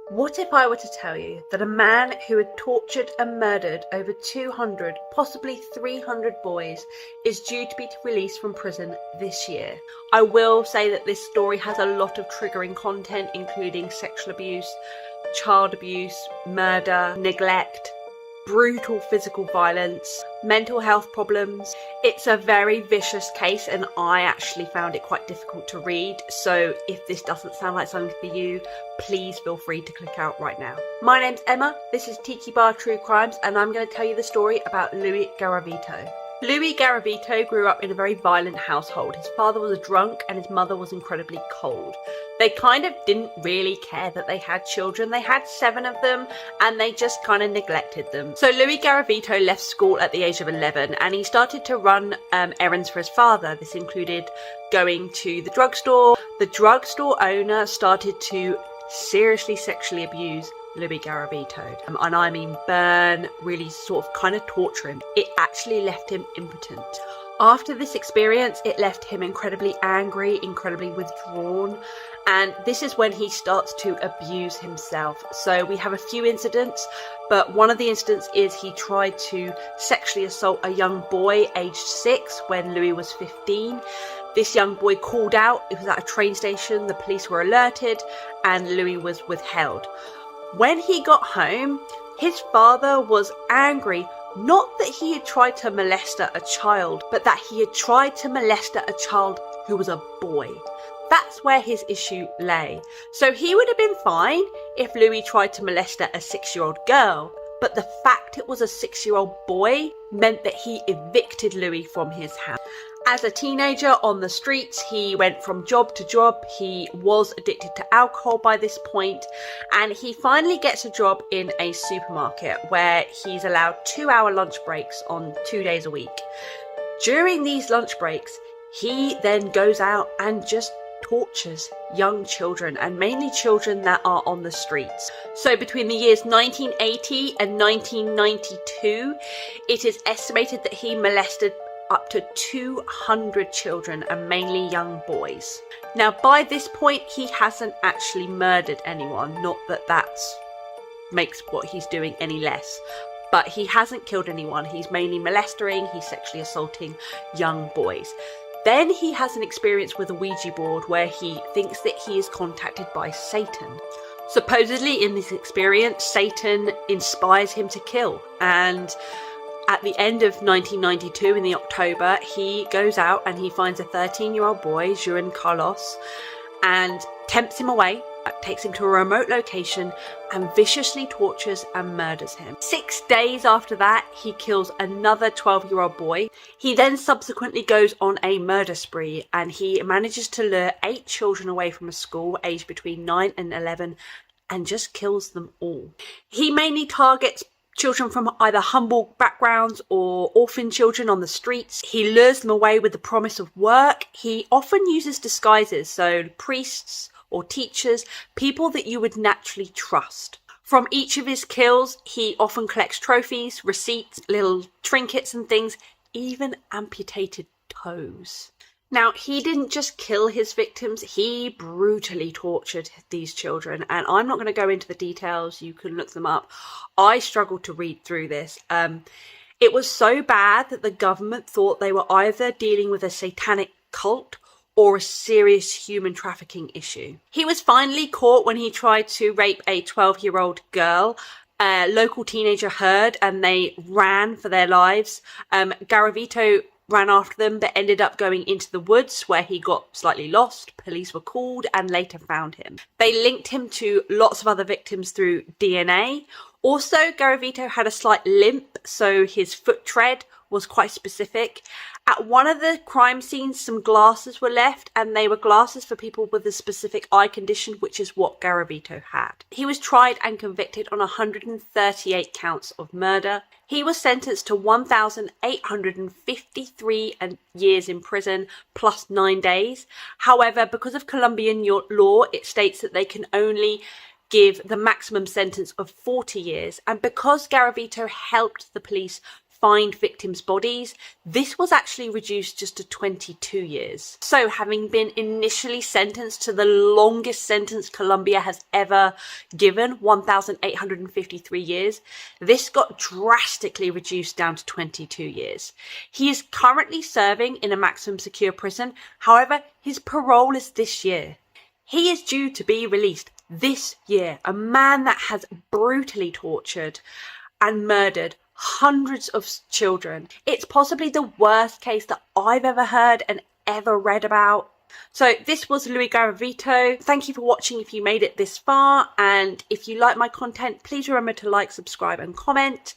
What if I were to tell you that a man who had tortured and murdered over 200, possibly 300 boys is due to be released from prison this year? I will say that this story has a lot of triggering content, including sexual abuse, child abuse, murder, neglect, brutal physical violence, mental health problems. It's a very vicious case and I actually found it quite difficult to read, so if this doesn't sound like something for you, please feel free to click out right now. My name's Emma, this is Tiki Bar True Crimes, and I'm going to tell you the story about Louis Garavito. Louis Garavito grew up in a very violent household. His father was a drunk and his mother was incredibly cold. They kind of didn't really care that they had children. They had 7 of them and they just kind of neglected them. So Louis Garavito left school at the age of 11 and he started to run errands for his father. This included going to the drugstore. The drugstore owner started to seriously sexually abuse Louis Garavito, and I mean burn, really sort of kind of torture him. It actually left him impotent. After this experience, it left him incredibly angry, incredibly withdrawn, and this is when he starts to abuse himself. So we have a few incidents, but one of the incidents is he tried to sexually assault a young boy aged 6 when Louis was 15. This young boy called out. It was at a train station. The police were alerted and Louis was withheld. When he got home, his father was angry, not that he had tried to molest a child, but that he had tried to molest a child who was a boy. That's where his issue lay. So he would have been fine if Louis tried to molest a 6-year-old girl, but the fact it was a 6-year-old boy meant that he evicted Louis from his house. As a teenager on the streets, he went from job to job. He was addicted to alcohol by this point, and he finally gets a job in a supermarket where he's allowed 2-hour lunch breaks on 2 days a week. During these lunch breaks, he then goes out and just tortures young children, and mainly children that are on the streets. So between the years 1980 and 1992, it is estimated that he molested up to 200 children, and mainly young boys. Now by this point he hasn't actually murdered anyone, not that that makes what he's doing any less, but he hasn't killed anyone. He's mainly molesting, he's sexually assaulting young boys. Then he has an experience with a Ouija board where he thinks that he is contacted by Satan. Supposedly in this experience, Satan inspires him to kill, and at the end of 1992, in the October, he goes out and he finds a 13-year-old boy, Juan Carlos, and tempts him away, takes him to a remote location and viciously tortures and murders him. 6 days after that, he kills another 12-year-old boy. He then subsequently goes on a murder spree and he manages to lure 8 children away from a school aged between 9 and 11 and just kills them all. He mainly targets children from either humble backgrounds or orphan children on the streets. He lures them away with the promise of work. He often uses disguises, so priests or teachers, people that you would naturally trust. From each of his kills, he often collects trophies, receipts, little trinkets and things, even amputated toes. Now, he didn't just kill his victims, he brutally tortured these children, and I'm not going to go into the details, you can look them up. I struggled to read through this. It was so bad that the government thought they were either dealing with a satanic cult or a serious human trafficking issue. He was finally caught when he tried to rape a 12-year-old girl. A local teenager heard and they ran for their lives. Garavito ran after them but ended up going into the woods where he got slightly lost. Police were called and later found him. They linked him to lots of other victims through DNA. Also, Garavito had a slight limp, so his foot tread was quite specific. At one of the crime scenes, some glasses were left, and they were glasses for people with a specific eye condition, which is what Garavito had. He was tried and convicted on 138 counts of murder. He was sentenced to 1,853 years in prison plus 9 days. However, because of Colombian law, it states that they can only give the maximum sentence of 40 years. And because Garavito helped the police find victims' bodies, this was actually reduced just to 22 years. So having been initially sentenced to the longest sentence Colombia has ever given, 1,853 years, this got drastically reduced down to 22 years. He is currently serving in a maximum secure prison. However, his parole is this year. He is due to be released this year, a man that has brutally tortured and murdered hundreds of children. It's possibly the worst case that I've ever heard and ever read about. So this was Luis Garavito. Thank you for watching if you made it this far, and if you like my content, please remember to like, subscribe and comment.